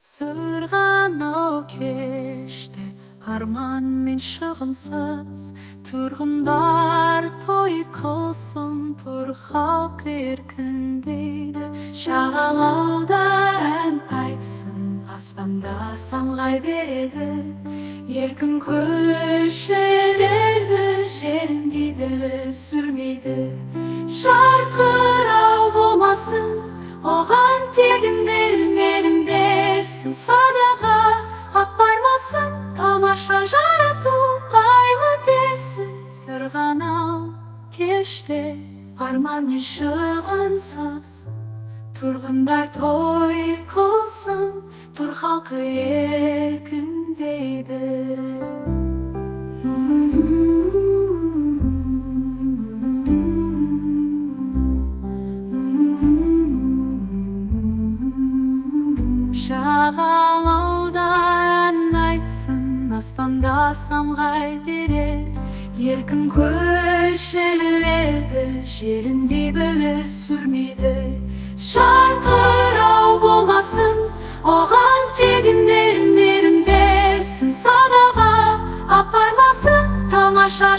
Сырғанау кеште арман мен шығынсыз тұрғындар той қылсын, тұр халқы еркіндейді. Жағалауда ән айтсын, аспанда самғай береді. Еркін көшелерді желіндей білі сүрмейді. Жарқырау болмасын, оған тегіндер мерім берсін. Садаға апармасын, тамаша жарату айлы берсін. Сырғанау кеште арман мен шығынсыз тұрғындар той қылсын, тұр халқы еркіндейді. Жағалауда ән айтсын, аспанда самғай берер. Еркін көшелерді желіндей білі сүрмейді. Жарқырау болмасын, оған тегіндер мерім берсін. Садаға апармасын, тамаша